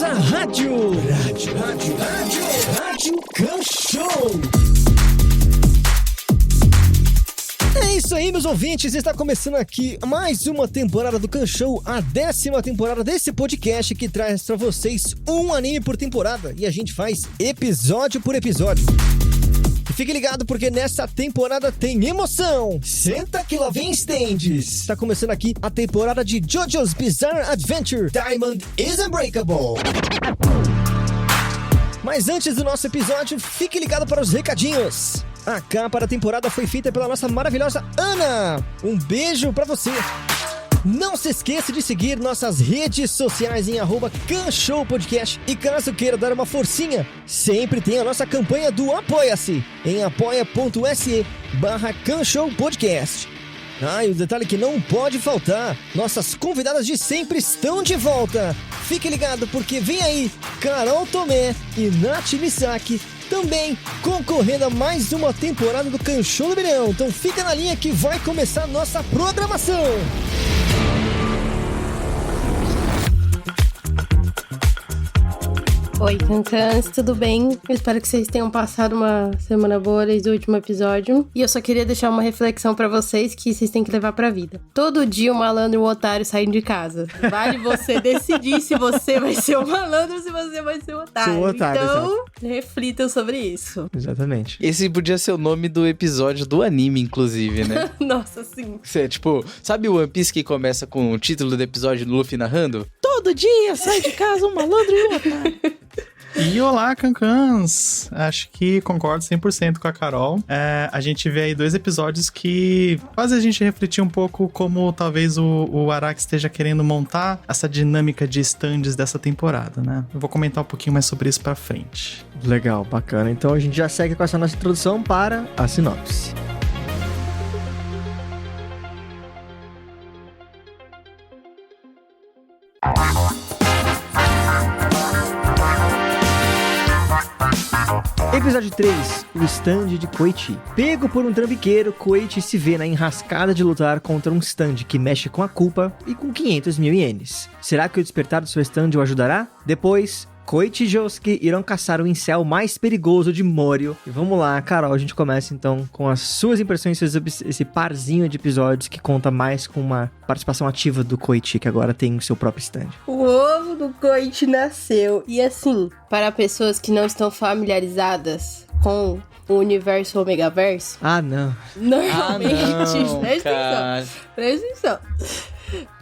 à rádio. Rádio Kanshou. É isso aí, meus ouvintes, está começando aqui mais uma temporada do Kanshou, a 10ª temporada desse podcast que traz pra vocês um anime por temporada e a gente faz episódio por episódio. E fique ligado porque nessa temporada tem emoção! Senta que lá vem stands! Está começando aqui a temporada de JoJo's Bizarre Adventure Diamond is Unbreakable! Mas antes do nosso episódio, fique ligado para os recadinhos! A capa da temporada foi feita pela nossa maravilhosa Ana! Um beijo pra você! Não se esqueça de seguir nossas redes sociais em @KanshouPodcast. E caso queira dar uma forcinha, sempre tem a nossa campanha do Apoia-se em apoia.se/KanshouPodcast. E o detalhe que não pode faltar, nossas convidadas de sempre estão de volta. Fique ligado porque vem aí Carol Tomé e Nath Misaki também concorrendo a mais uma temporada do Kanshou do Milhão. Então fica na linha que vai começar a nossa programação. Oi, Cancãs, tudo bem? Eu espero que vocês tenham passado uma semana boa desde o último episódio. E eu só queria deixar uma reflexão pra vocês que vocês têm que levar pra vida. Todo dia o malandro e o otário saem de casa. Vale você decidir se você vai ser o malandro ou se você vai ser o otário. Então, exato. Reflitam sobre isso. Exatamente. Esse podia ser o nome do episódio do anime, inclusive, né? Nossa, sim. Você, tipo, sabe o One Piece que começa com o título do episódio do Luffy narrando? Todo dia sai de casa um malandro e um otário. E olá, Cancãs! Acho que concordo 100% com a Carol. A gente vê aí 2 episódios que fazem a gente refletir um pouco como talvez o Araki esteja querendo montar essa dinâmica de stands dessa temporada, né? Eu vou comentar um pouquinho mais sobre isso pra frente. Legal, bacana. Então a gente já segue com essa nossa introdução para a sinopse. Episódio 3, o stand de Koichi. Pego por um trambiqueiro, Koichi se vê na enrascada de lutar contra um stand que mexe com a culpa e com 500 mil ienes. Será que o despertar do seu stand o ajudará? Depois, Koichi e Josuke irão caçar o incel mais perigoso de Morio. E vamos lá, Carol, a gente começa então com as suas impressões sobre esse parzinho de episódios que conta mais com uma participação ativa do Koichi, que agora tem o seu próprio stand. O ovo do Koichi nasceu. E assim, para pessoas que não estão familiarizadas com o universo Omegaverso... não. Normalmente... Presta atenção.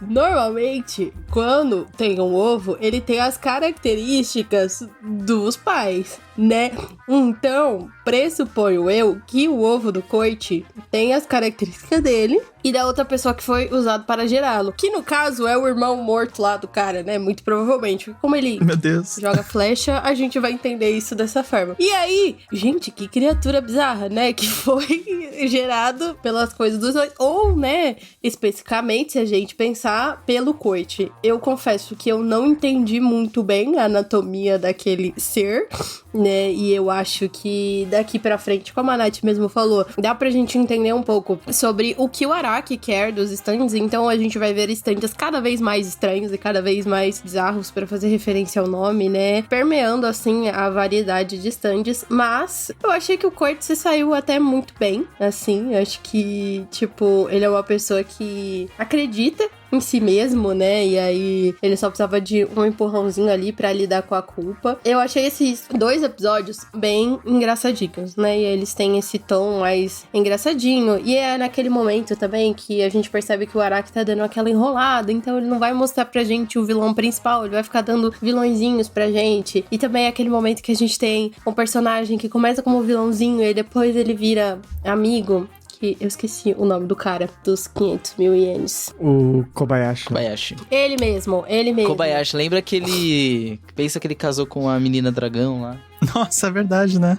Normalmente, quando tem um ovo, ele tem as características dos pais, né? Então, pressuponho eu que o ovo do Koichi tem as características dele e da outra pessoa que foi usado para gerá-lo. Que no caso é o irmão morto lá do cara, né? Muito provavelmente. Como ele Meu Deus. joga flecha, a gente vai entender isso dessa forma. E aí, gente, que criatura bizarra, né? Que foi gerado pelas coisas dos dois. Ou, né, especificamente, se a gente pensar pelo Koichi. Eu confesso que eu não entendi muito bem a anatomia daquele ser, né? E eu acho que daqui pra frente, como a Nath mesmo falou, dá pra gente entender um pouco sobre o que o Araki quer dos stands. Então a gente vai ver stands cada vez mais estranhos e cada vez mais bizarros pra fazer referência ao nome, né? Permeando, assim, a variedade de stands. Mas eu achei que o Koichi se saiu até muito bem, assim. Eu acho que, tipo, ele é uma pessoa que acredita em si mesmo, né? E aí ele só precisava de um empurrãozinho ali pra lidar com a culpa. Eu achei esses 2 episódios bem engraçadinhos, né? E eles têm esse tom mais engraçadinho. E é naquele momento também que a gente percebe que o Araki tá dando aquela enrolada. Então ele não vai mostrar pra gente o vilão principal, ele vai ficar dando vilõezinhos pra gente. E também é aquele momento que a gente tem um personagem que começa como vilãozinho e depois ele vira amigo. Eu esqueci o nome do cara, dos 500 mil ienes. O Kobayashi. Ele mesmo. Kobayashi, lembra que ele... Pensa que ele casou com a menina dragão lá? Nossa, é verdade, né?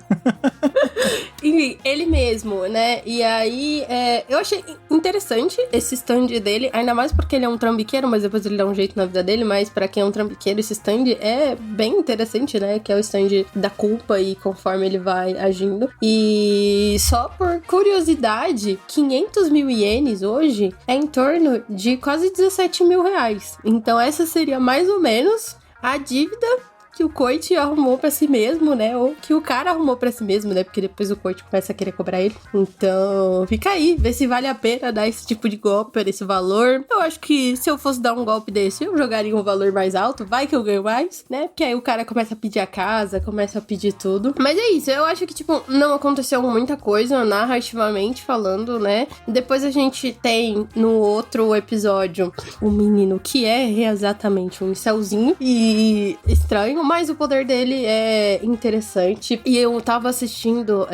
Enfim, ele mesmo, né? E aí, eu achei interessante esse stand dele, ainda mais porque ele é um trambiqueiro, mas depois ele dá um jeito na vida dele, mas pra quem é um trambiqueiro, esse stand é bem interessante, né? Que é o stand da culpa e conforme ele vai agindo. E só por curiosidade, 500 mil ienes hoje é em torno de quase 17 mil reais. Então essa seria mais ou menos a dívida que o Koichi arrumou pra si mesmo, né? Ou que o cara arrumou pra si mesmo, né? Porque depois o Koichi começa a querer cobrar ele. Então, fica aí, vê se vale a pena dar esse tipo de golpe, esse valor. Eu acho que se eu fosse dar um golpe desse, eu jogaria um valor mais alto, vai que eu ganho mais, né? Porque aí o cara começa a pedir a casa, começa a pedir tudo. Mas é isso, eu acho que, tipo, não aconteceu muita coisa narrativamente falando, né? Depois a gente tem no outro episódio o menino que é exatamente um incelzinho e estranho, mas o poder dele é interessante. E eu tava assistindo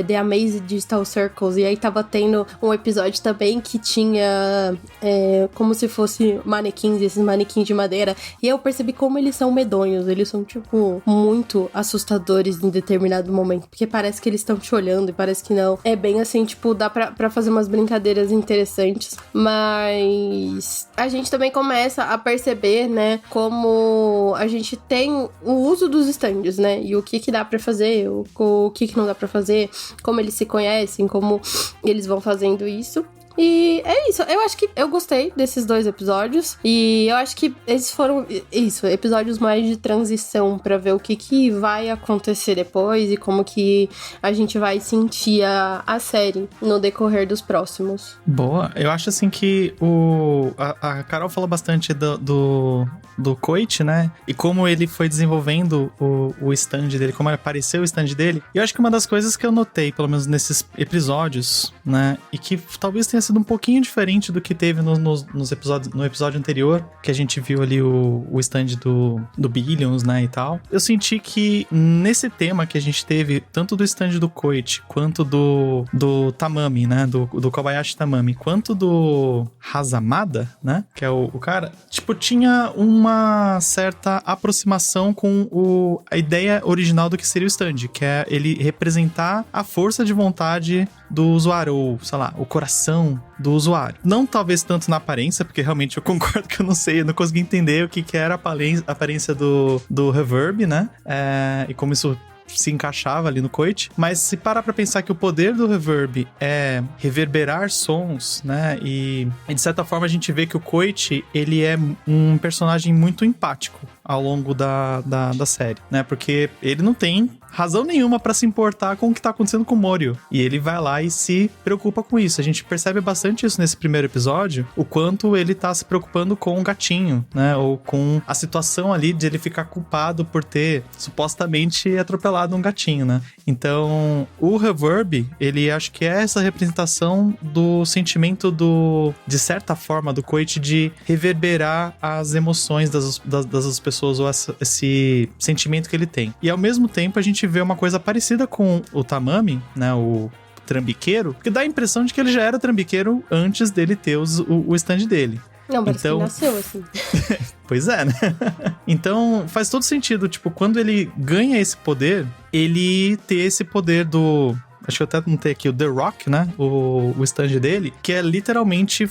The Amazing Digital Circles e aí tava tendo um episódio também que tinha como se fosse manequins, esses manequins de madeira, e eu percebi como eles são medonhos, eles são, tipo, muito assustadores em determinado momento, porque parece que eles estão te olhando e parece que não. É bem assim, tipo, dá pra fazer umas brincadeiras interessantes, mas a gente também começa a perceber, né, como a gente tem o uso dos stands, né, e o que dá pra fazer, o que não dá pra fazer, como eles se conhecem, como eles vão fazendo isso. E é isso, eu acho que eu gostei desses 2 episódios e eu acho que esses foram, episódios mais de transição pra ver o que vai acontecer depois e como que a gente vai sentir a série no decorrer dos próximos. Boa, eu acho assim que a Carol falou bastante do Koichi, né, e como ele foi desenvolvendo o stand dele, como apareceu o stand dele. E eu acho que uma das coisas que eu notei, pelo menos nesses episódios, né, e que talvez tenha sido um pouquinho diferente do que teve nos episódios, no episódio anterior, que a gente viu ali o stand do Billions, né, e tal. Eu senti que nesse tema que a gente teve, tanto do stand do Koichi, quanto do Tamami, né, do Kobayashi Tamami, quanto do Hazamada, né, que é o cara, tipo, tinha uma certa aproximação com a ideia original do que seria o stand, que é ele representar a força de vontade do usuário, ou, sei lá, o coração do usuário. Não talvez tanto na aparência, porque realmente eu concordo que eu não consegui entender o que era a aparência do Reverb, né? E como isso se encaixava ali no Koichi, mas se parar pra pensar que o poder do Reverb é reverberar sons, né, e de certa forma a gente vê que o Koichi, ele é um personagem muito empático ao longo da série, né, porque ele não tem razão nenhuma pra se importar com o que tá acontecendo com o Morio, e ele vai lá e se preocupa com isso. A gente percebe bastante isso nesse primeiro episódio, o quanto ele tá se preocupando com o gatinho, né, ou com a situação ali de ele ficar culpado por ter supostamente atropelado um gatinho, né. Então, o Reverb, ele acho que é essa representação do sentimento de certa forma, do Koichi de reverberar as emoções das pessoas, ou esse sentimento que ele tem. E ao mesmo tempo, a gente vê uma coisa parecida com o Tamami, né, o trambiqueiro, que dá a impressão de que ele já era trambiqueiro antes dele ter o stand dele. Não, parece que nasceu assim. Pois é, né? Então, faz todo sentido, tipo, quando ele ganha esse poder, ele ter esse poder do... Acho que eu até não tenho aqui o The Rock, né? O stand dele, que é literalmente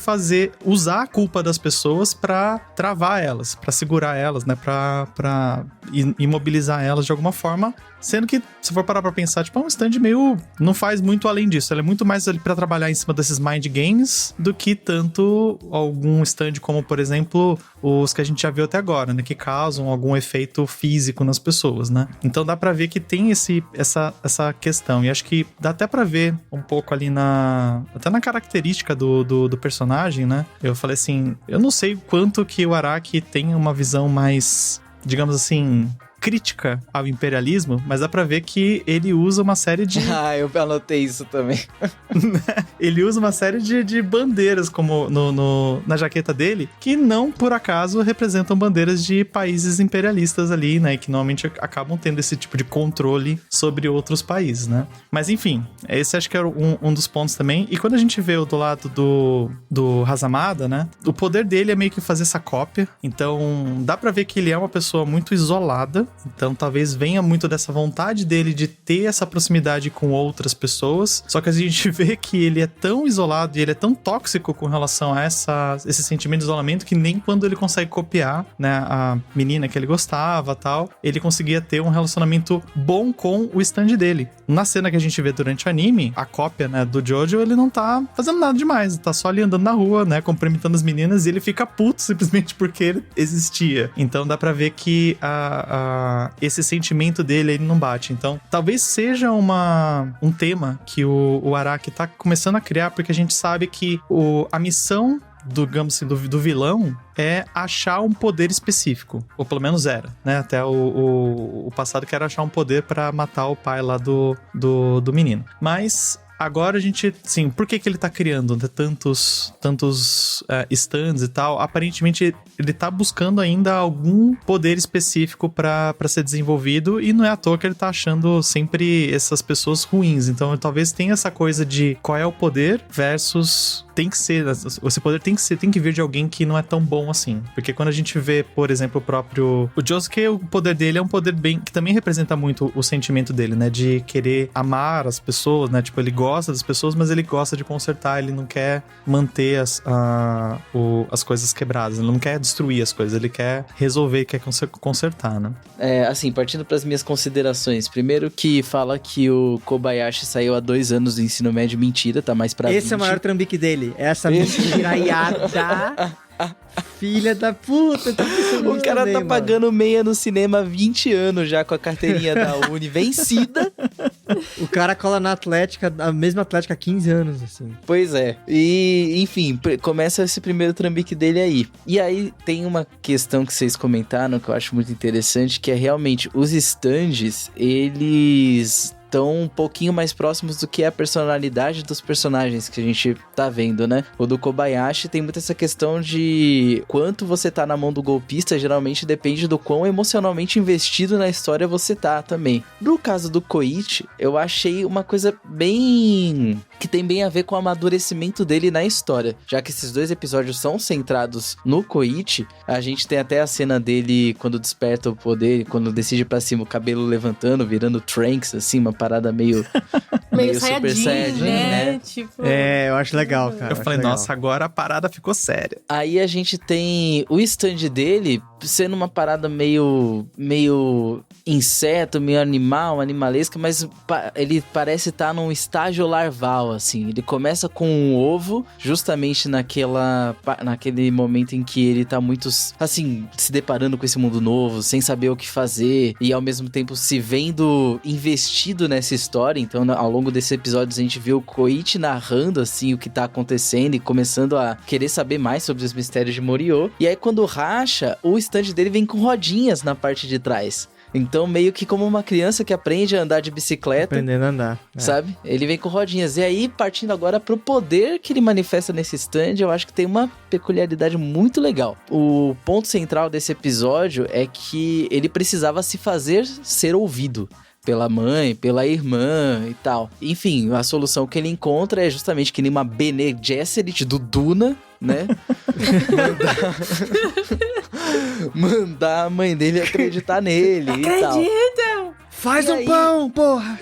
usar a culpa das pessoas pra travar elas, pra segurar elas, né? Pra imobilizar elas de alguma forma. Sendo que, se for parar pra pensar, tipo, é um stand meio... Não faz muito além disso. Ele é muito mais ali pra trabalhar em cima desses mind games do que tanto algum stand como, por exemplo, os que a gente já viu até agora, né? Que causam algum efeito físico nas pessoas, né? Então dá pra ver que tem essa questão. E acho que dá até pra ver um pouco ali até na característica do personagem, né? Eu falei assim, eu não sei quanto que o Araki tem uma visão mais, digamos assim, crítica ao imperialismo, mas dá pra ver que ele usa uma série de... eu anotei isso também. Ele usa uma série de bandeiras como na jaqueta dele, que não, por acaso, representam bandeiras de países imperialistas ali, né? Que normalmente acabam tendo esse tipo de controle sobre outros países, né? Mas enfim, esse acho que era um dos pontos também. E quando a gente vê do lado do Hazamada, né? O poder dele é meio que fazer essa cópia. Então, dá pra ver que ele é uma pessoa muito isolada. Então talvez venha muito dessa vontade dele de ter essa proximidade com outras pessoas, só que a gente vê que ele é tão isolado e ele é tão tóxico com relação a esse sentimento de isolamento que nem quando ele consegue copiar, né, a menina que ele gostava tal, ele conseguia ter um relacionamento bom com o stand dele. Na cena que a gente vê durante o anime, a cópia, né, do Jojo, ele não tá fazendo nada demais, tá só ali andando na rua, né, cumprimentando as meninas, e ele fica puto simplesmente porque ele existia. Então dá pra ver que esse sentimento dele aí não bate. Então, talvez seja um tema que o Araki tá começando a criar, porque a gente sabe que a missão digamos assim, do vilão é achar um poder específico. Ou pelo menos era, né? Até o passado que era achar um poder pra matar o pai lá do menino. Mas agora a gente, sim, por que ele tá criando, né, tantos stands e tal? Aparentemente ele tá buscando ainda algum poder específico pra ser desenvolvido, e não é à toa que ele tá achando sempre essas pessoas ruins. Então talvez tenha essa coisa de qual é o poder versus tem que ser, esse poder tem que vir de alguém que não é tão bom assim. Porque quando a gente vê, por exemplo, o Josuke, o poder dele é um poder bem, que também representa muito o sentimento dele, né, de querer amar as pessoas, né, tipo, ele gosta das pessoas, mas ele gosta de consertar, ele não quer manter as coisas quebradas, ele não quer destruir as coisas, ele quer resolver, quer consertar, né. Assim, partindo para as minhas considerações, primeiro que fala que o Kobayashi saiu há 2 anos do ensino médio, mentira, tá mais pra 20. Esse é o maior trambique dele, essa mentiraiada. Filha da puta, o cara também, tá pagando meia no cinema há 20 anos já com a carteirinha da Uni vencida. O cara cola na Atlética, a mesma Atlética há 15 anos, assim. Pois é. E, enfim, começa esse primeiro trambique dele aí. E aí tem uma questão que vocês comentaram que eu acho muito interessante, que é realmente os stands, eles estão um pouquinho mais próximos do que é a personalidade dos personagens que a gente tá vendo, né? O do Kobayashi tem muito essa questão de quanto você tá na mão do golpista, geralmente depende do quão emocionalmente investido na história você tá também. No caso do Koichi, eu achei uma coisa bem... que tem bem a ver com o amadurecimento dele na história. Já que esses 2 episódios são centrados no Koichi, a gente tem até a cena dele quando desperta o poder, quando decide ir pra cima, o cabelo levantando, virando Trunks, assim, uma parada meio Super Saiyajin, né? Tipo... eu acho legal, cara. Eu falei, nossa, agora a parada ficou séria. Aí a gente tem o stand dele sendo uma parada meio inseto, meio animalesca, mas ele parece estar num estágio larval, assim. Ele começa com um ovo, justamente naquele momento em que ele tá muito, assim, se deparando com esse mundo novo, sem saber o que fazer, e ao mesmo tempo se vendo investido nessa história. Então, ao longo desses episódios, a gente vê o Koichi narrando, assim, o que tá acontecendo e começando a querer saber mais sobre os mistérios de Morio. E aí, quando racha, o stand dele vem com rodinhas na parte de trás. Então, meio que como uma criança que aprende a andar de bicicleta. Aprendendo a andar. Sabe? Ele vem com rodinhas. E aí, partindo agora pro poder que ele manifesta nesse stand, eu acho que tem uma peculiaridade muito legal. O ponto central desse episódio é que ele precisava se fazer ser ouvido pela mãe, pela irmã e tal. Enfim, a solução que ele encontra é justamente que nem uma Bene Gesserit do Duna, né? Mandar a mãe dele acreditar nele e tal. Faz um pão, porra!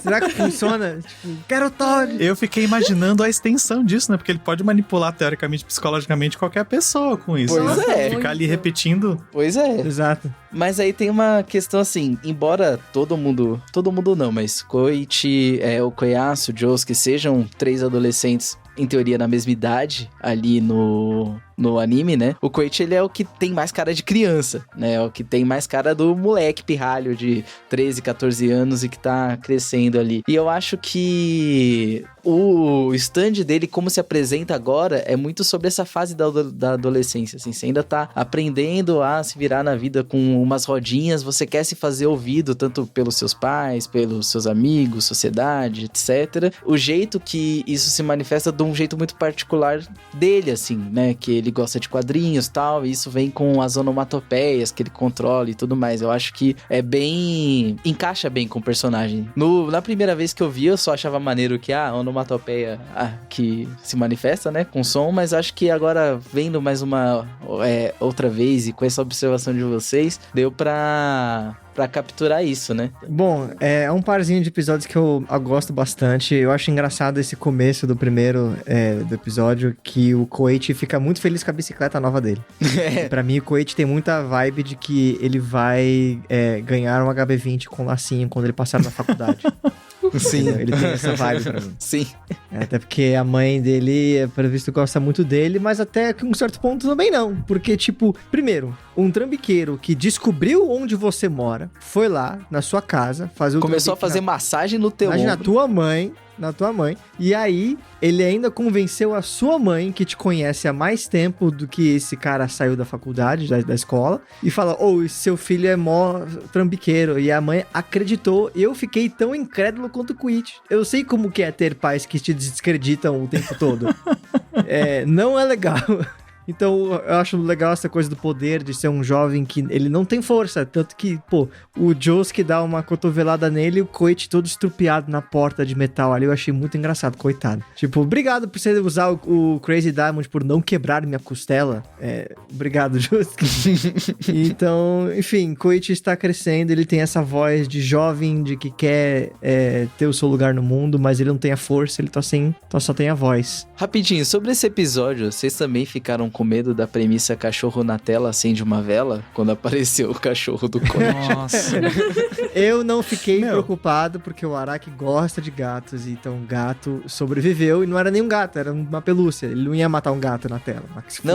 Será que funciona? Tipo, quero Todd! Eu fiquei imaginando a extensão disso, né? Porque ele pode manipular, teoricamente, psicologicamente, qualquer pessoa com isso. Pois né? é. Ficar ali repetindo. Pois é. Exato. Mas aí tem uma questão assim, embora todo mundo não, mas Koichi, o Koyasu, o Josuke sejam 3 adolescentes, em teoria, na mesma idade, ali no anime, né? O Koichi, ele é o que tem mais cara de criança, né? É o que tem mais cara do moleque pirralho de 13, 14 anos e que tá crescendo ali. E eu acho que o stand dele, como se apresenta agora, é muito sobre essa fase da adolescência, assim. Você ainda tá aprendendo a se virar na vida com umas rodinhas, você quer se fazer ouvido, tanto pelos seus pais, pelos seus amigos, sociedade, etc. O jeito que isso se manifesta de um jeito muito particular dele, assim, né? Que ele gosta de quadrinhos e tal, e isso vem com as onomatopeias que ele controla e tudo mais. Eu acho que encaixa bem com o personagem. Na primeira vez que eu vi, eu só achava maneiro que a onomatopeia que se manifesta, né, com som, mas acho que agora, vendo mais uma outra vez e com essa observação de vocês, deu pra capturar isso, né? Bom, é um parzinho de episódios que eu gosto bastante. Eu acho engraçado esse começo do primeiro do episódio, que o Koichi fica muito feliz com a bicicleta nova dele. Pra mim, o Koichi tem muita vibe de que ele vai ganhar um HB20 com lacinho quando ele passar na faculdade. Sim. Ele tem essa vibe pra mim. Sim. Até porque a mãe dele, pelo visto, gosta muito dele, mas até que um certo ponto também não. Porque, tipo, primeiro, um trambiqueiro que descobriu onde você mora, foi lá na sua casa, fazer o Começou a trambique fazer massagem no teu na ombro. na tua mãe, e aí ele ainda convenceu a sua mãe, que te conhece há mais tempo do que esse cara saiu da faculdade, da escola, e fala, seu filho é mó trambiqueiro, e a mãe acreditou, e eu fiquei tão incrédulo quanto o Quit. Eu sei como que é ter pais que te desacreditam o tempo todo. Não é legal. Então, eu acho legal essa coisa do poder de ser um jovem que ele não tem força. Tanto que, o Josuke dá uma cotovelada nele e o Koichi todo estrupiado na porta de metal ali. Eu achei muito engraçado, coitado. Tipo, obrigado por você usar o Crazy Diamond por não quebrar minha costela. Obrigado, Josuke. Então, enfim, Koichi está crescendo. Ele tem essa voz de jovem, de que quer ter o seu lugar no mundo, mas ele não tem a força, ele só tem a voz. Rapidinho, sobre esse episódio, vocês também ficaram com medo da premissa cachorro na tela acende uma vela? Quando apareceu o cachorro do Koichi. Nossa. Eu não fiquei preocupado, porque o Araki gosta de gatos, então o gato sobreviveu, e não era nem um gato, era uma pelúcia. Ele não ia matar um gato na tela.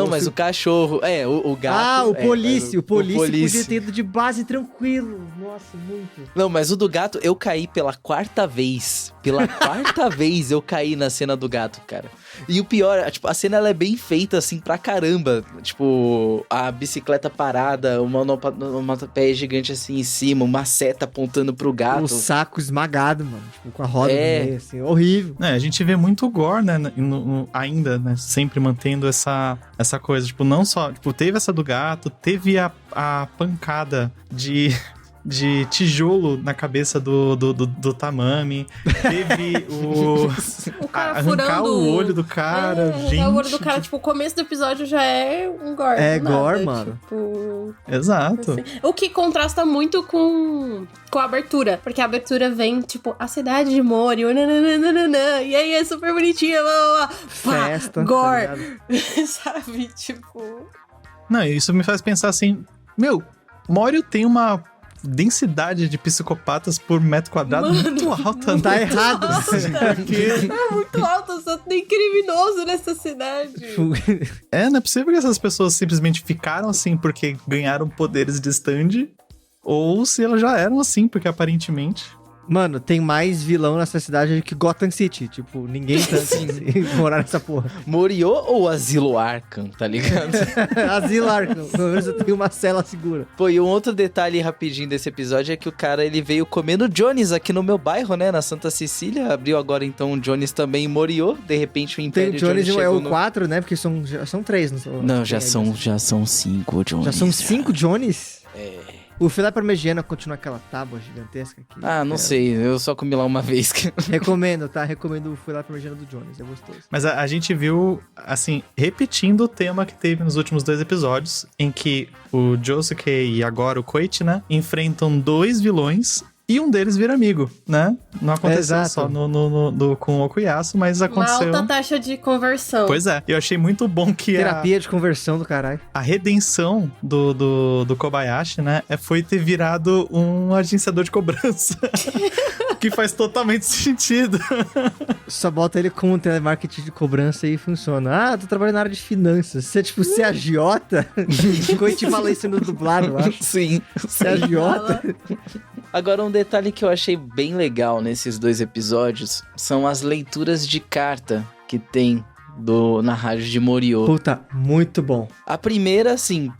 Mas o cachorro, o gato... Ah, o Police Police podia ter ido de base tranquilo. Nossa, muito. Não, mas o do gato, eu caí pela quarta vez. Pela quarta vez eu caí na cena do gato, cara. E o pior, tipo, a cena ela é bem feita, assim, pra caramba. Tipo, a bicicleta parada, uma monopé gigante assim em cima, uma seta apontando pro gato. O saco esmagado, mano. Tipo, com a roda no meio, assim, horrível. A gente vê muito gore, né, ainda, né, sempre mantendo essa coisa. Tipo, não só... Tipo, teve essa do gato, teve a pancada de tijolo na cabeça do Tamami. Teve o cara arrancar furando o olho do cara, gente. O olho do cara, tipo, o começo do episódio já é um gore. É gore, mano. Tipo... Exato. Assim. O que contrasta muito com a abertura. Porque a abertura vem, tipo, a cidade de Mori, nananana, e aí é super bonitinha, festa, gore. Tá sabe? Tipo... Não, isso me faz pensar assim, Mori tem uma densidade de psicopatas por metro quadrado muito alta. Tá errado. É muito alta, só tem criminoso nessa cidade. Não é possível que essas pessoas simplesmente ficaram assim porque ganharam poderes de stand, ou se elas já eram assim, porque aparentemente... Mano, tem mais vilão nessa cidade que Gotham City. Tipo, ninguém tá assim, morar nessa porra. Moriô ou Asilo Arkham, tá ligado? Asilo Arkham. Pelo menos eu tenho uma cela segura. Pô, e um outro detalhe rapidinho desse episódio é que o cara, ele veio comendo Jones aqui no meu bairro, né? Na Santa Cecília. Abriu agora, então, o Jones também em Moriô. De repente, o Império tem Jones chegou é o 4, né? Porque são 3. Não, já são 5 Jones. Já são 5 Jones? O filé parmegiana continua aquela tábua gigantesca aqui. Não sei, eu só comi lá uma vez. Recomendo, tá? Recomendo o filé parmegiana do Jones, é gostoso. Mas a gente viu, assim, repetindo o tema que teve nos últimos 2 episódios, em que o Josuke e agora o Koichi, né, enfrentam 2 vilões e um deles vira amigo, né? Não aconteceu só com o Okuyasu, mas aconteceu... Uma alta taxa de conversão. Pois é, eu achei muito bom que terapia de conversão do caralho. A redenção do Kobayashi, né, foi ter virado um agenciador de cobrança. Que faz totalmente sentido. Só bota ele com um telemarketing de cobrança e funciona. Tô trabalhando na área de finanças. Você é tipo, você é agiota? Koichi fala isso no dublado, eu acho. Sim. Você é agiota? Agora, um detalhe que eu achei bem legal nesses 2 episódios são as leituras de carta que tem na rádio de Moriô. Puta, muito bom. A primeira, assim,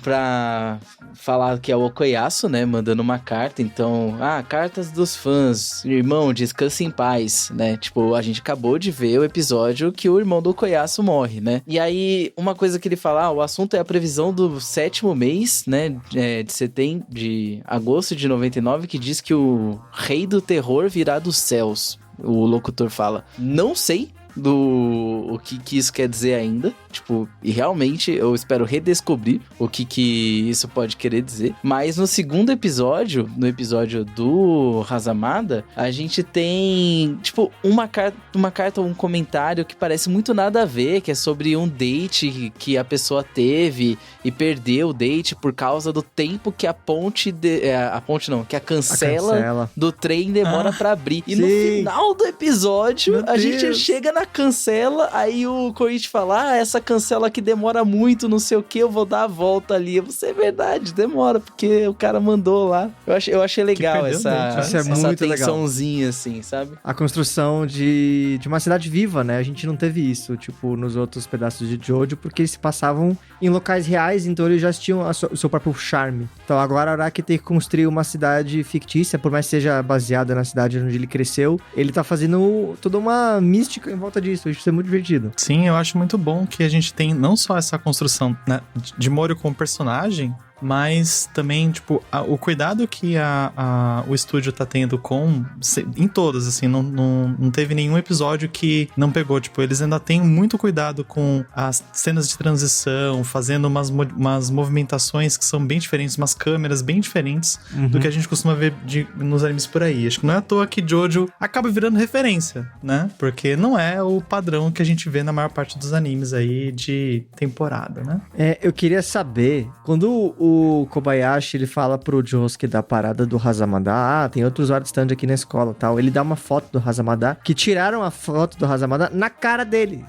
pra falar que é o Okuyasu, né, mandando uma carta, então, cartas dos fãs, irmão, descanse em paz, né, tipo, a gente acabou de ver o episódio que o irmão do Okuyasu morre, né, e aí, uma coisa que ele fala, o assunto é a previsão do 7º mês, né, de agosto de 99, que diz que o rei do terror virá dos céus, o locutor fala, não sei o que isso quer dizer ainda, tipo, e realmente eu espero redescobrir o que isso pode querer dizer, mas no segundo episódio, no episódio do Hazamada, a gente tem, tipo, uma carta, um comentário que parece muito nada a ver, que é sobre um date que a pessoa teve e perdeu o date por causa do tempo que que a cancela do trem demora pra abrir. E no final do episódio, a gente chega na cancela, aí o Koichi fala, essa cancela aqui demora muito, não sei o que, eu vou dar a volta ali. É verdade, demora, porque o cara mandou lá. Eu achei legal essa tensãozinha, assim, sabe? A construção de uma cidade viva, né? A gente não teve isso, tipo, nos outros pedaços de Jojo, porque eles se passavam em locais reais, então eles já tinham o seu próprio charme. Então agora a Araki tem que construir uma cidade fictícia, por mais que seja baseada na cidade onde ele cresceu, ele tá fazendo toda uma mística em volta disso. Isso é muito divertido. Sim, eu acho muito bom que a gente tem não só essa construção, né, de Mori como personagem, mas também, tipo, o cuidado que o estúdio tá tendo em todos, assim, não teve nenhum episódio que não pegou, tipo, eles ainda têm muito cuidado com as cenas de transição, fazendo umas movimentações que são bem diferentes, umas câmeras bem diferentes do que a gente costuma ver nos animes por aí. Acho que não é à toa que Jojo acaba virando referência, né? Porque não é o padrão que a gente vê na maior parte dos animes aí de temporada, né? Eu queria saber, quando o Kobayashi, ele fala pro Josuke da parada do Hazamada, tem outros art stand aqui na escola e tal, ele dá uma foto do Hazamada, que tiraram a foto do Hazamada na cara dele.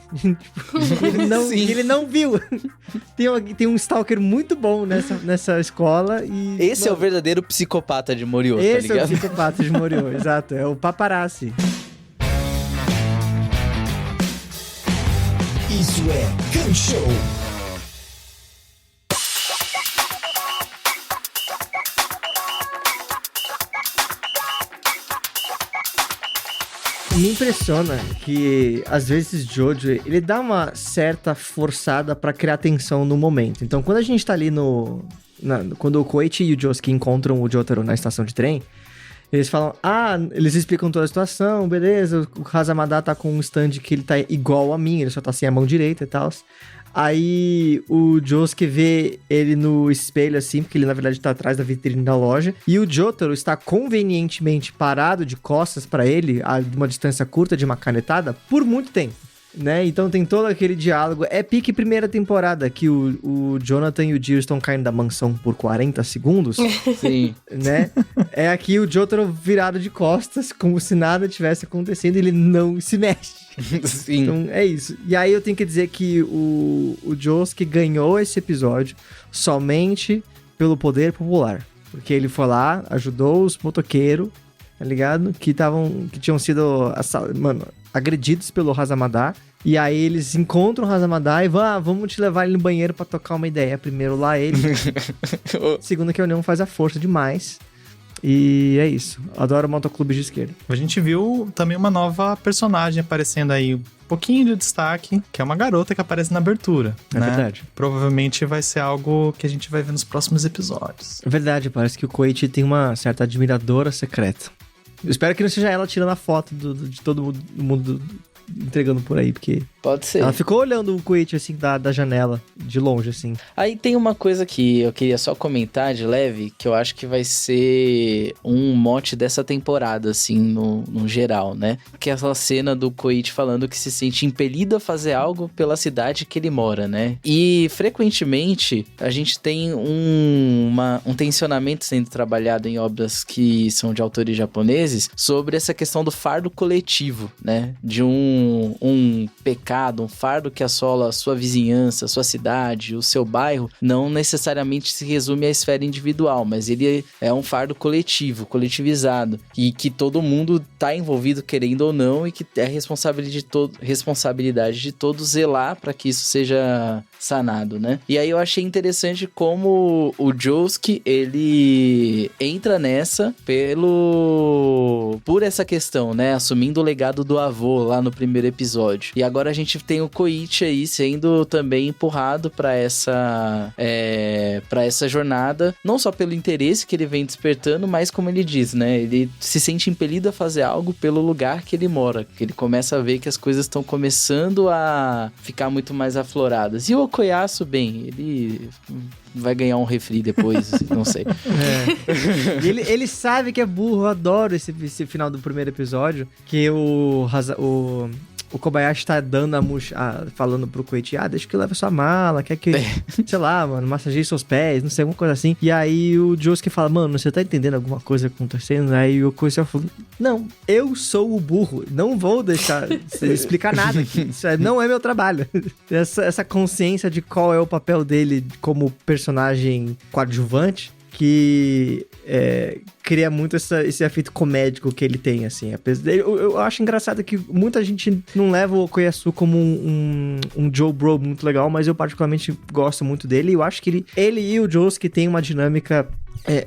ele não viu. Tem um stalker muito bom nessa escola e... Esse é o verdadeiro psicopata de Morio, esse tá ligado? É o psicopata de Morio, exato, é o paparazzi. Isso é Kanshow. Me impressiona que, às vezes, Jojo, ele dá uma certa forçada pra criar tensão no momento. Então, quando a gente tá ali quando o Koichi e o Josuke encontram o Jotaro na estação de trem, eles falam, eles explicam toda a situação, beleza, o Hazamada tá com um stand que ele tá igual a mim, ele só tá sem a mão direita e tal. Aí o Josuke vê ele no espelho, assim, porque ele na verdade tá atrás da vitrine da loja. E o Jotaro está convenientemente parado de costas pra ele, a uma distância curta de uma canetada, por muito tempo, né? Então tem todo aquele diálogo. É pique primeira temporada, que o Jonathan e o Dio estão caindo da mansão por 40 segundos. Sim. Né? É aqui o Jotaro virado de costas, como se nada tivesse acontecendo, e ele não se mexe. Sim. Então é isso. E aí eu tenho que dizer que o Josuke ganhou esse episódio somente pelo poder popular. Porque ele foi lá, ajudou os motoqueiros, tá ligado? Que tinham sido agredidos pelo Hazamada. E aí eles encontram o Hazamada e vão, vamos te levar ele no banheiro pra tocar uma ideia. Primeiro lá ele. Segundo que a União faz a força demais. E é isso. Adoro motoclubes de esquerda. A gente viu também uma nova personagem aparecendo aí, um pouquinho de destaque, que é uma garota que aparece na abertura. É, né? Verdade. Provavelmente vai ser algo que a gente vai ver nos próximos episódios. É verdade, parece que o Koichi tem uma certa admiradora secreta. Eu espero que não seja ela tirando a foto de todo mundo entregando por aí, porque... Pode ser. Ela ficou olhando o Koichi, assim, da janela, de longe, assim. Aí tem uma coisa que eu queria só comentar de leve, que eu acho que vai ser um mote dessa temporada, assim, no geral, né? Que é aquela cena do Koichi falando que se sente impelido a fazer algo pela cidade que ele mora, né? E, frequentemente, a gente tem um tensionamento sendo trabalhado em obras que são de autores japoneses sobre essa questão do fardo coletivo, né? De um pecado, um fardo que assola a sua vizinhança, a sua cidade, o seu bairro, não necessariamente se resume à esfera individual, mas ele é um fardo coletivo, coletivizado, e que todo mundo tá envolvido, querendo ou não, e que é responsabilidade de todos zelar para que isso seja sanado, né? E aí eu achei interessante como o Josuke, ele entra nessa por essa questão, né? Assumindo o legado do avô lá no primeiro episódio. E agora a gente tem o Koichi aí sendo também empurrado para essa jornada, não só pelo interesse que ele vem despertando, mas como ele diz, né? Ele se sente impelido a fazer algo pelo lugar que ele mora, que ele começa a ver que as coisas estão começando a ficar muito mais afloradas. E o Koyasu, bem, ele vai ganhar um refri depois, não sei. Ele sabe que é burro, eu adoro esse final do primeiro episódio, que o o Kobayashi tá dando falando pro Koichi, deixa que eu leve sua mala, quer que, sei lá, mano, massageie seus pés, não sei, alguma coisa assim. E aí o Josuke fala, mano, você tá entendendo alguma coisa acontecendo? Aí o Koichi fala, não, eu sou o burro, não vou deixar você explicar nada aqui, isso não é meu trabalho. Essa consciência de qual é o papel dele como personagem coadjuvante, que cria muito esse efeito comédico que ele tem, assim. Eu acho engraçado que muita gente não leva o Koyasu como um Joe Bro muito legal, mas eu particularmente gosto muito dele, e eu acho que ele e o Josuke têm uma dinâmica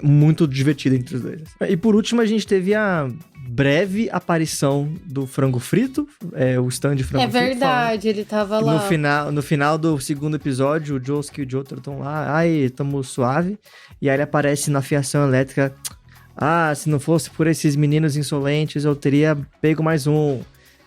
muito divertida entre os dois. E por último, a gente teve a breve aparição do frango frito, o stand de frango frito. É verdade, ele tava lá. No final do segundo episódio, o Josuke e o Jotaro estão lá, tamo suave, e aí ele aparece na fiação elétrica, se não fosse por esses meninos insolentes, eu teria pego mais um.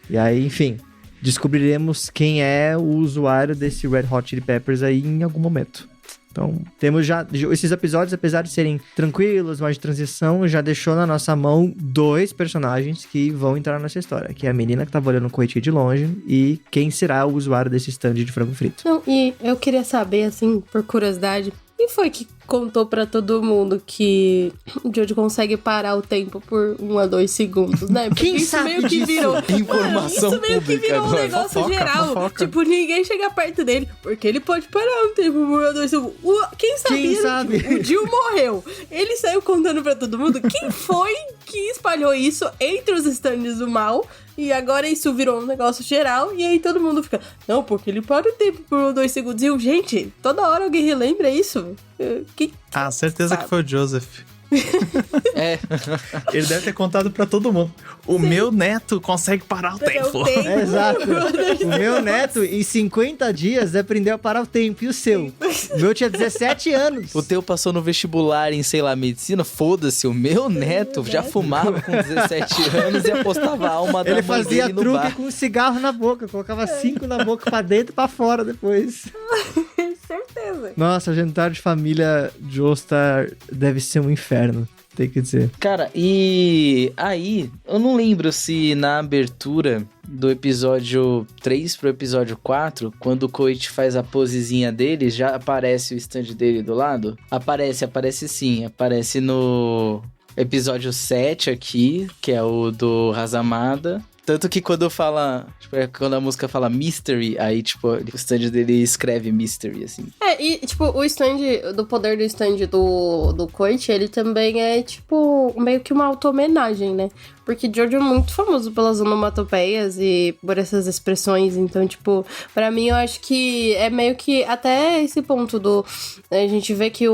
E aí, enfim, descobriremos quem é o usuário desse Red Hot Chili Peppers aí em algum momento. Então, temos já esses episódios, apesar de serem tranquilos, mais de transição, já deixou na nossa mão 2 personagens que vão entrar nessa história, que é a menina que tava olhando o Koichi de longe e quem será o usuário desse stand de frango frito. Não, e eu queria saber, assim, por curiosidade, quem foi que contou pra todo mundo que o Jojo consegue parar o tempo por 1 a 2 segundos, né? Porque Quem isso sabe meio que disso? virou... Informação isso meio que pública virou um agora. negócio geral. Tipo, ninguém chega perto dele, porque ele pode parar um tempo por 1 a 2 segundos. Quem sabia que o Jill morreu? Ele saiu contando pra todo mundo. Quem foi que espalhou isso entre os stands do mal? E agora isso virou um negócio geral, e aí todo mundo fica, não, porque ele para o tempo por 1 ou 2 segundos. E eu, gente, toda hora alguém relembra isso? Certeza que foi o Joseph. É. Ele deve ter contado pra todo mundo. O meu neto consegue parar o tempo. Exato. O meu neto, em 50 dias, aprendeu a parar o tempo. E o seu? O meu tinha 17 anos. O teu passou no vestibular em, sei lá, medicina? Foda-se, o meu neto já fumava com 17 anos e apostava a alma da Ele mãe fazia dele no truque bar. com um cigarro na boca. Colocava 5 na boca, pra dentro e pra fora depois. Certeza. Nossa, jantar de família Joestar deve ser um inferno, tem que dizer. Cara, e aí, eu não lembro se na abertura do episódio 3 pro episódio 4, quando o Koichi faz a posezinha dele, já aparece o stand dele do lado? Aparece sim. Aparece no episódio 7 aqui, que é o do Hazamada. Tanto que quando fala, tipo, quando a música fala Mystery, aí, tipo, o stand dele escreve Mystery, assim. E, tipo, o stand, do poder do stand do Koichi, ele também é, tipo, meio que uma auto-homenagem, né? Porque Jojo é muito famoso pelas onomatopeias e por essas expressões, então, tipo, pra mim eu acho que é meio que até esse ponto a gente vê que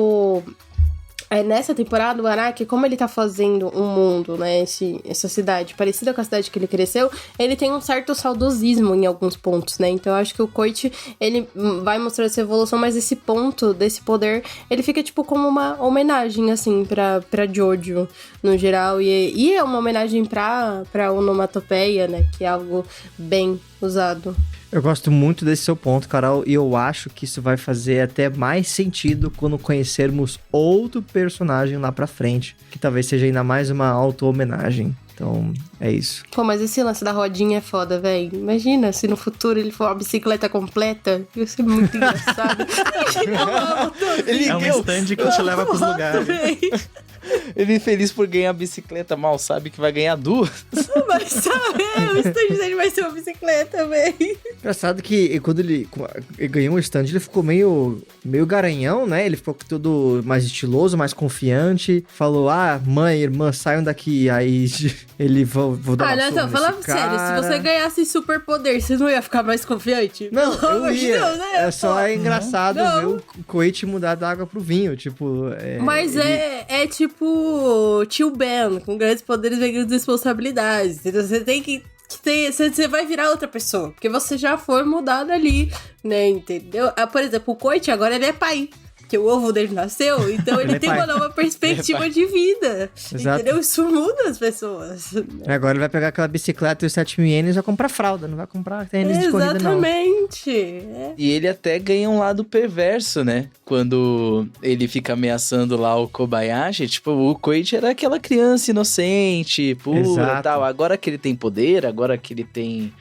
nessa temporada, o Araki, como ele tá fazendo um mundo, né, essa cidade parecida com a cidade que ele cresceu, ele tem um certo saudosismo em alguns pontos, né, então eu acho que o Koichi, ele vai mostrar essa evolução, mas esse ponto desse poder, ele fica, tipo, como uma homenagem, assim, pra Jojo, no geral, e é uma homenagem pra onomatopeia, né, que é algo bem usado. Eu gosto muito desse seu ponto, Carol, e eu acho que isso vai fazer até mais sentido quando conhecermos outro personagem lá pra frente, que talvez seja ainda mais uma auto-homenagem. Então, é isso. Pô, mas esse lance da rodinha é foda, velho. Imagina se no futuro ele for uma bicicleta completa. Ia ser muito engraçado. É um stand que te leva pros lugares. Ele é feliz por ganhar a bicicleta, mal sabe que vai ganhar 2. Mas sabe, o stand dele vai ser uma bicicleta, velho. Engraçado que quando ele ganhou um stand, ele ficou meio garanhão, né? Ele ficou todo mais estiloso, mais confiante. Falou, mãe, irmã, saiam daqui. Aí ele, vou dar uma surra fala nesse sério, cara. Se você ganhasse superpoder, você não ia ficar mais confiante? Não, eu ia. Deus, né? É só engraçado ver o Koichi mudar da água pro vinho, tipo... Mas é tipo tio Ben, com grandes poderes vem grandes responsabilidades. Então você tem que ter... Você vai virar outra pessoa, porque você já foi mudado ali, né, entendeu? Por exemplo, o Koichi agora ele é pai. Porque o ovo dele nasceu, então ele tem uma nova perspectiva de vida. Exato. Entendeu? Isso muda as pessoas. Agora ele vai pegar aquela bicicleta e os 7 mil ienes e vai comprar fralda, não vai comprar tênis de corrida, não. Exatamente. E ele até ganha um lado perverso, né? Quando ele fica ameaçando lá o Kobayashi, tipo, o Koichi era aquela criança inocente, pura, Exato. tal. Agora que ele tem poder, agora que ele tem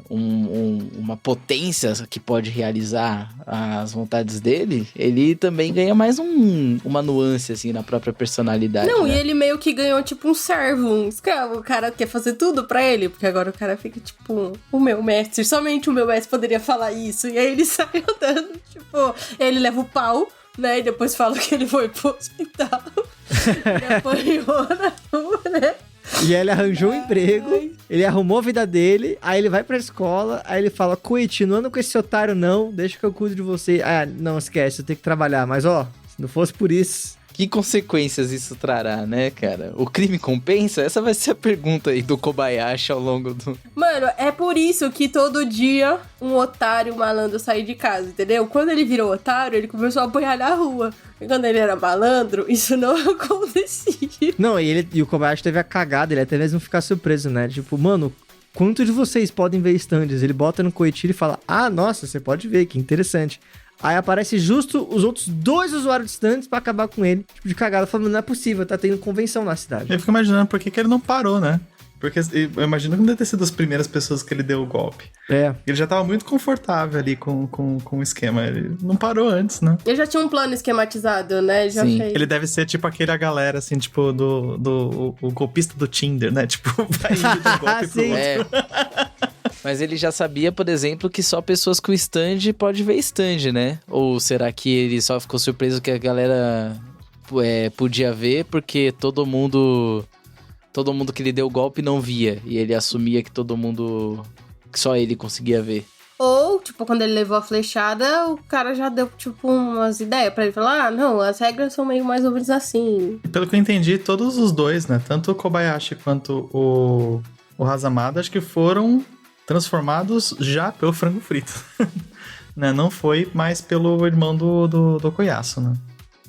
uma potência que pode realizar as vontades dele, ele também ganha mais uma nuance, assim, na própria personalidade. Não, né? e ele meio que ganhou, tipo, um servo, um escravo. O cara quer fazer tudo pra ele, porque agora o cara fica, tipo, o meu mestre. Somente o meu mestre poderia falar isso. E aí ele sai andando, tipo, ele leva o pau, né? E depois fala que ele foi pro hospital. Ele apanhou na rua, né? E aí ele arranjou um emprego, ele arrumou a vida dele, aí ele vai pra escola, aí ele fala, Koichi, não anda com esse otário não, deixa que eu cuido de você. Ah, não, esquece, eu tenho que trabalhar, mas ó, se não fosse por isso... Que consequências isso trará, né, cara? O crime compensa? Essa vai ser a pergunta aí do Kobayashi ao longo do... Mano, é por isso que todo dia um otário, um malandro sai de casa, entendeu? Quando ele virou otário, ele começou a apanhar na rua. E quando ele era malandro, isso não acontecia. Não, e o Kobayashi teve a cagada, ele até mesmo ficar surpreso, né? Tipo, mano, quanto de vocês podem ver stands? Ele bota no Koichi e fala, ah, nossa, você pode ver, que interessante. Aí aparece justo os outros 2 usuários de stands pra acabar com ele. Tipo, de cagada, falando, não é possível, tá tendo convenção na cidade. Eu fico imaginando por que ele não parou, né? Porque eu imagino que não deve ter sido as primeiras pessoas que ele deu o golpe. É. Ele já tava muito confortável ali com o esquema. Ele não parou antes, né? Ele já tinha um plano esquematizado, né? Já Sim. fez. Ele deve ser tipo aquele galera, assim, tipo, o golpista do Tinder, né? Tipo, vai indo do golpe pro Sim. outro. Mas ele já sabia, por exemplo, que só pessoas com stand pode ver stand, né? Ou será que ele só ficou surpreso que a galera podia ver porque todo mundo que lhe deu o golpe não via. E ele assumia que que só ele conseguia ver. Ou, tipo, quando ele levou a flechada, o cara já deu, tipo, umas ideias pra ele falar, ah, não, as regras são meio mais ou menos assim. Pelo que eu entendi, todos os dois, né? Tanto o Kobayashi quanto o Hazamada, acho que foram transformados já pelo frango frito. Né? Não foi mais pelo irmão do Koyasu, né?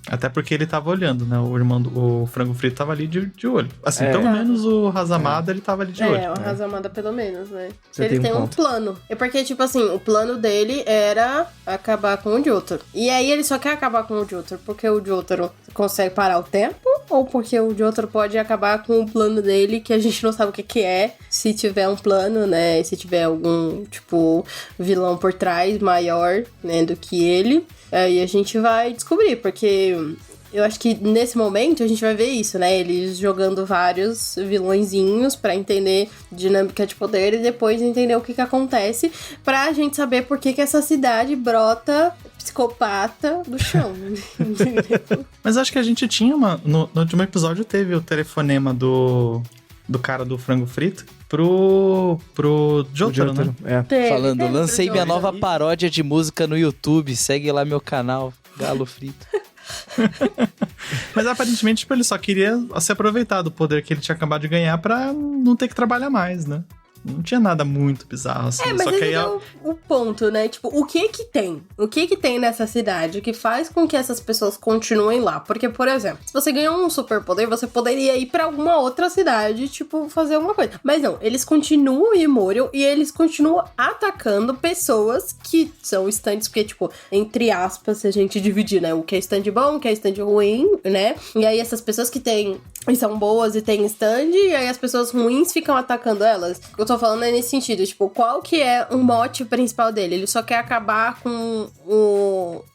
Até porque ele tava olhando, né? O frango frito tava ali de olho. Assim, pelo menos o Hazamada, ele tava ali de olho. É, o Hazamada pelo menos, né? Você Ele tem um ponto. plano. É porque, tipo assim, o plano dele era acabar com o Jotaro. E aí ele só quer acabar com o Jotaro porque o Jotaro consegue parar o tempo ou porque o Jotaro pode acabar com o plano dele, que a gente não sabe o que é, se tiver um plano, né? Se tiver algum, tipo, vilão por trás maior, né, do que ele. Aí a gente vai descobrir, porque eu acho que nesse momento a gente vai ver isso, né? Eles jogando vários vilõezinhos pra entender dinâmica de poder e depois entender o que acontece, pra gente saber por que essa cidade brota psicopata do chão. Mas acho que a gente tinha no último episódio teve o telefonema do cara do frango frito pro Jotaro, né? É. Falando, lancei minha nova. nova paródia de música no YouTube. Segue lá meu canal, Galo Frito. Mas aparentemente, tipo, ele só queria se aproveitar do poder que ele tinha acabado de ganhar pra não ter que trabalhar mais, né? Não tinha nada muito bizarro, assim. É, mas só que ele aí deu o ponto, né? Tipo, o que tem? O que tem nessa cidade que faz com que essas pessoas continuem lá? Porque, por exemplo, se você ganhou um superpoder, você poderia ir pra alguma outra cidade, tipo, fazer alguma coisa. Mas não, eles continuam em Imório e eles continuam atacando pessoas que são stands, porque, tipo, entre aspas, se a gente dividir, né? O que é stand bom, o que é stand ruim, né? E aí essas pessoas que têm e são boas e têm stand, e aí as pessoas ruins ficam atacando elas. Eu tô falando é nesse sentido, tipo, qual que é o mote principal dele? Ele só quer acabar com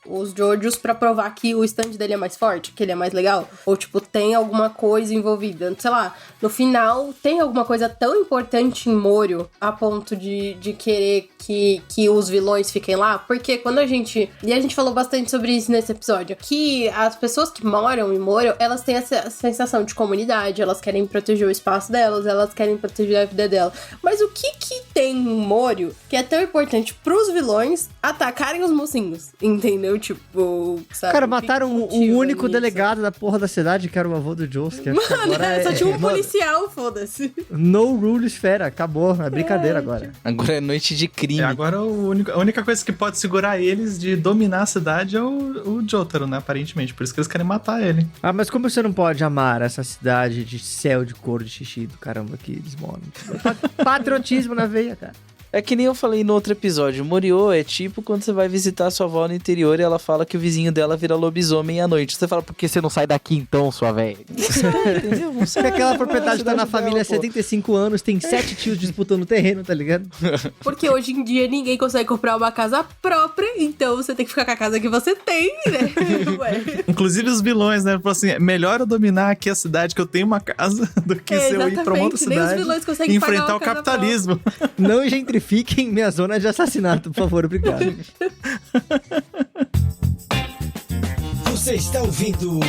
os Jojos pra provar que o stand dele é mais forte, que ele é mais legal? Ou, tipo, tem alguma coisa envolvida? Sei lá, no final, tem alguma coisa tão importante em Morio a ponto de querer que os vilões fiquem lá? Porque quando a gente falou bastante sobre isso nesse episódio, que as pessoas que moram em Morio, elas têm essa sensação de comunidade, elas querem proteger o espaço delas, elas querem proteger a vida dela. Mas o que tem em Morio que é tão importante pros vilões atacarem os mocinhos? Entendeu? Tipo, sabe? Cara, mataram o único nisso? delegado da porra da cidade, que era o avô do Josuke. Mano, Agora só tinha um mano, policial, foda-se. no rule esfera, acabou, é brincadeira agora. Agora é noite de crime. agora a única coisa que pode segurar eles de dominar a cidade é o Jotaro, né? Aparentemente. Por isso que eles querem matar ele. Ah, mas como você não pode amar essa cidade de céu de couro de xixi do caramba que eles moram? Patriotismo na veia, cara. É que nem eu falei no outro episódio, Moriô é tipo quando você vai visitar sua avó no interior e ela fala que o vizinho dela vira lobisomem à noite. Você fala, por que você não sai daqui então, sua velha? Entendeu? Porque aquela propriedade tá na família há 75 anos, tem 7 tios disputando o terreno, tá ligado? Porque hoje em dia ninguém consegue comprar uma casa própria, então você tem que ficar com a casa que você tem, né? Ué. Inclusive os vilões, né? Falam assim, é melhor eu dominar aqui a cidade que eu tenho uma casa do que se eu ir pra uma outra Nem os cidade vilões conseguem e pagar enfrentar uma o casa capitalismo. Não gentrifiquem minha zona de assassinato, por favor, obrigado. Você está ouvindo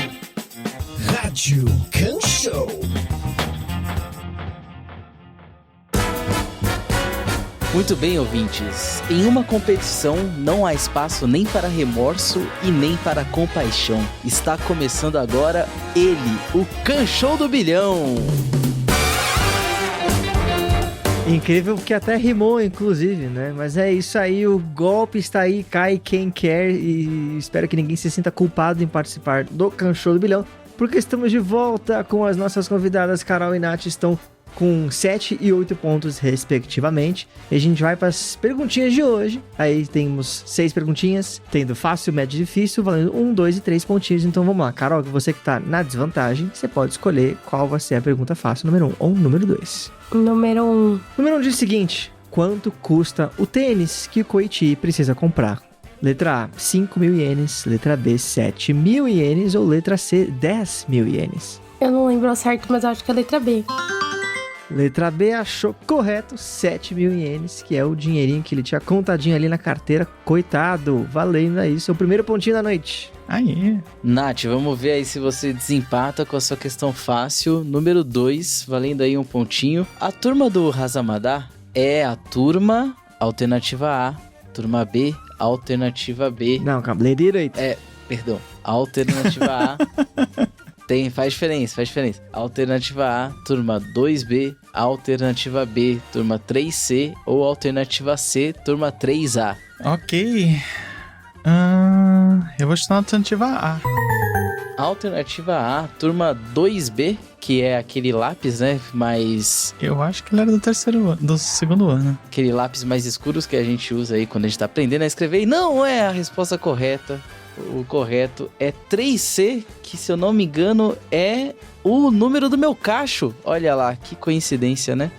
Rádio Kanshou. Muito bem, ouvintes. Em uma competição não há espaço nem para remorso e nem para compaixão. Está começando agora ele, o Kanshou do Bilhão. Incrível que até rimou, inclusive, né? Mas é isso aí, o golpe está aí, cai quem quer e espero que ninguém se sinta culpado em participar do Kanshou do Bilhão, porque estamos de volta com as nossas convidadas. Carol e Nath estão com 7 e 8 pontos, respectivamente. E a gente vai para as perguntinhas de hoje. Aí temos 6 perguntinhas, tendo fácil, médio e difícil, valendo 1, 2 e 3 pontinhos. Então vamos lá, Carol, você que tá na desvantagem, você pode escolher qual vai ser a pergunta fácil, número 1 ou número 2. Número 1. Número 1 diz o seguinte: quanto custa o tênis que o Koichi precisa comprar? Letra A, 5.000 ienes. Letra B, 7.000 ienes. Ou letra C, 10.000 ienes. Eu não lembro ao certo, mas eu acho que é a letra B. Letra B, achou correto, 7.000 ienes, que é o dinheirinho que ele tinha contadinho ali na carteira. Coitado, valendo aí seu primeiro pontinho da noite. Aí. Nath, vamos ver aí se você desempata com a sua questão fácil. Número 2, valendo aí um pontinho. A turma do Hazamada é a turma alternativa A, turma B, alternativa B. Não, calma, lê direito. Perdão, alternativa A. Faz diferença. Alternativa A, turma 2B, alternativa B, turma 3C ou alternativa C, turma 3A. Ok. Eu vou chutar a alternativa A. Alternativa A, turma 2B, que é aquele lápis, né, mais... Eu acho que ele era do segundo ano. Aquele lápis mais escuros que a gente usa aí quando a gente tá aprendendo a escrever. E não é a resposta correta. O correto é 3C, que se eu não me engano é o número do meu cacho. Olha lá, que coincidência, né?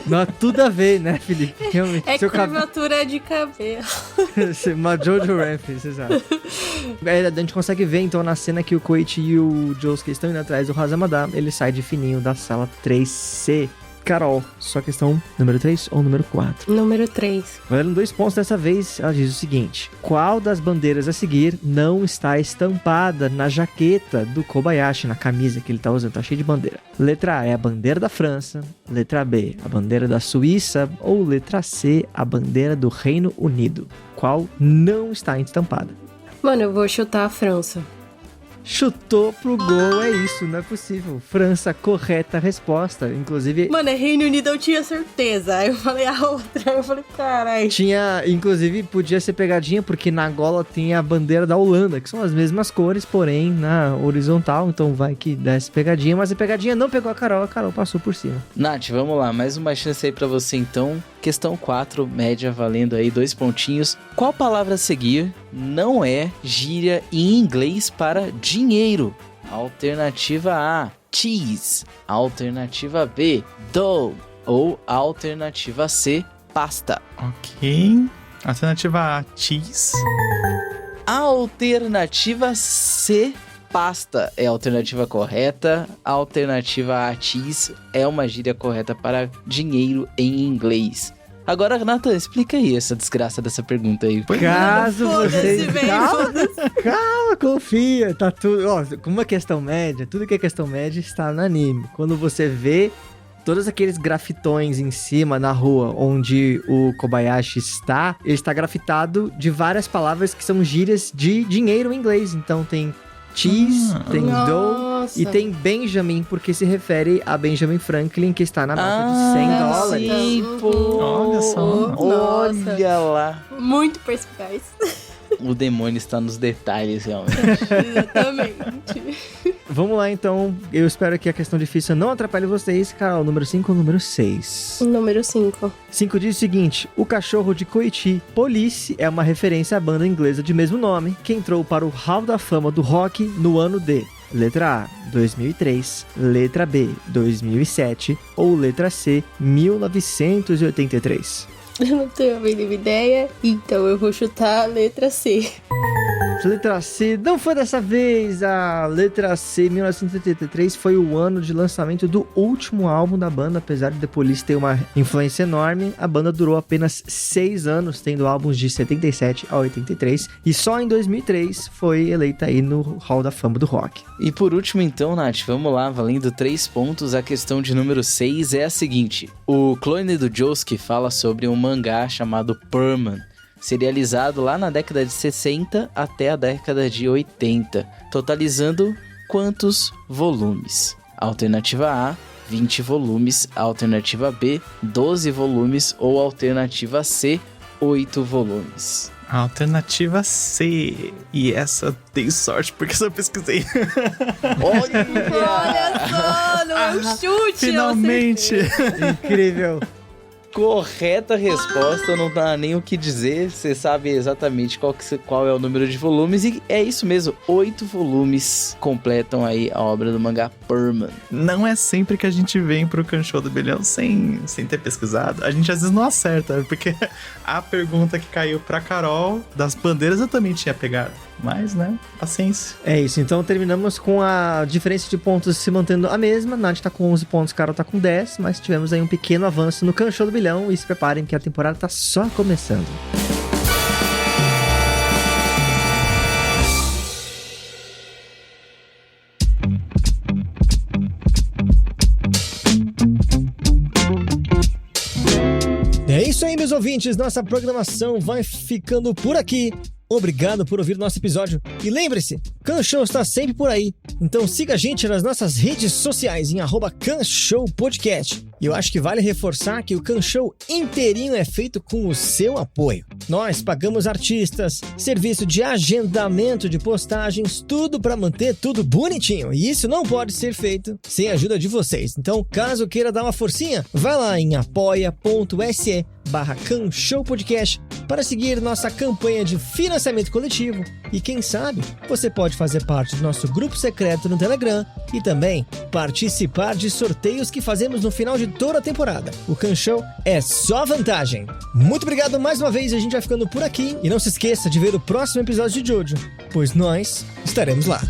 Não, tudo a ver, né, Felipe? Realmente. É curvatura de cabelo. Uma Jojo reference, exato. A gente consegue ver, então, na cena que o Koichi e o Josuke estão indo atrás do Hazamada, ele sai de fininho da sala 3C. Carol, sua questão número 3 ou número 4? Número 3. Valendo 2 pontos dessa vez, ela diz o seguinte: qual das bandeiras a seguir não está estampada na jaqueta do Kobayashi, na camisa que ele tá usando? Tá cheio de bandeira. Letra A é a bandeira da França, letra B, a bandeira da Suíça, ou letra C, a bandeira do Reino Unido. Qual não está estampada? Mano, eu vou chutar a França. Chutou pro gol, é isso, não é possível. França, correta resposta. Inclusive, Mano, é Reino Unido, eu tinha certeza. Aí eu falei a outra, eu falei, carai. tinha, inclusive, podia ser pegadinha, porque na gola tem a bandeira da Holanda, que são as mesmas cores, porém na horizontal, então vai que desse pegadinha, mas a pegadinha não pegou a Carol passou por cima. Nath, vamos lá, mais uma chance aí pra você então. Questão 4, média, valendo aí 2 pontinhos. Qual palavra a seguir não é gíria em inglês para dinheiro? Alternativa A, cheese. Alternativa B, dough. Ou alternativa C, pasta. Ok. Alternativa A, cheese. Alternativa C, pasta é a alternativa correta. A alternativa A, cheese, é uma gíria correta para dinheiro em inglês. Agora, Nathan, explica aí essa desgraça dessa pergunta aí. Caso Foda-se, vocês... velho, Calma, confia, tá tudo... Ó, como é questão média, tudo que é questão média está no anime. Quando você vê todos aqueles grafitões em cima na rua onde o Kobayashi está, ele está grafitado de várias palavras que são gírias de dinheiro em inglês. Então tem cheese, tem dough Nossa. e tem Benjamin, porque se refere a Benjamin Franklin, que está na nota de 100 dólares. Sim, pô. Olha só. Nossa. Olha lá. Muito perspicaz. O demônio está nos detalhes, realmente. Exatamente. Vamos lá, então. Eu espero que a questão difícil não atrapalhe vocês. Carol, número 5 ou número 6? Número 5. 5 diz o seguinte: o cachorro de Koichi, Police, é uma referência à banda inglesa de mesmo nome, que entrou para o Hall da Fama do Rock no ano de... Letra A, 2003, letra B, 2007 ou letra C, 1983. Eu não tenho a mínima ideia, então eu vou chutar a letra C. Letra C, não foi dessa vez. A letra C, 1983, foi o ano de lançamento do último álbum da banda. Apesar de The Police ter uma influência enorme, a banda durou apenas 6 anos, tendo álbuns de 77 a 83. E só em 2003 foi eleita aí no Hall da Fama do Rock. E por último então, Nath, vamos lá, valendo 3 pontos. A questão de número 6 é a seguinte: o clone do Josuke fala sobre um mangá chamado Perman, serializado lá na década de 60 até a década de 80, totalizando quantos volumes? Alternativa A, 20 volumes, alternativa B, 12 volumes ou alternativa C, 8 volumes. Alternativa C. E essa tem sorte, porque eu pesquisei. Olha Olha só, não é um chute. Finalmente. Incrível. Correta resposta, não dá nem o que dizer. Você sabe exatamente qual é o número de volumes. E é isso mesmo, 8 volumes completam aí a obra do mangá Perman. Não é sempre que a gente vem pro Kanshou do Bilhão sem ter pesquisado. A gente às vezes não acerta, porque a pergunta que caiu pra Carol das bandeiras eu também tinha pegado. Mas, né, paciência. É isso, então terminamos com a diferença de pontos se mantendo a mesma. Nath tá com 11 pontos, Carol tá com 10, mas tivemos aí um pequeno avanço no Kanshou do Bilhão. E se preparem que a temporada tá só começando. É isso aí, meus ouvintes. Nossa programação vai ficando por aqui. Obrigado por ouvir nosso episódio. E lembre-se, Kanshou está sempre por aí. Então siga a gente nas nossas redes sociais em @KanshouPodcast. E eu acho que vale reforçar que o Kanshou inteirinho é feito com o seu apoio. Nós pagamos artistas, serviço de agendamento de postagens, tudo para manter tudo bonitinho. E isso não pode ser feito sem a ajuda de vocês. Então, caso queira dar uma forcinha, vai lá em apoia.se/Kanshou Podcast para seguir nossa campanha de financiamento coletivo. E quem sabe, você pode fazer parte do nosso grupo secreto no Telegram e também participar de sorteios que fazemos no final de toda a temporada. O Kanshou é só vantagem. Muito obrigado mais uma vez, a gente vai ficando por aqui. E não se esqueça de ver o próximo episódio de Jojo, pois nós estaremos lá.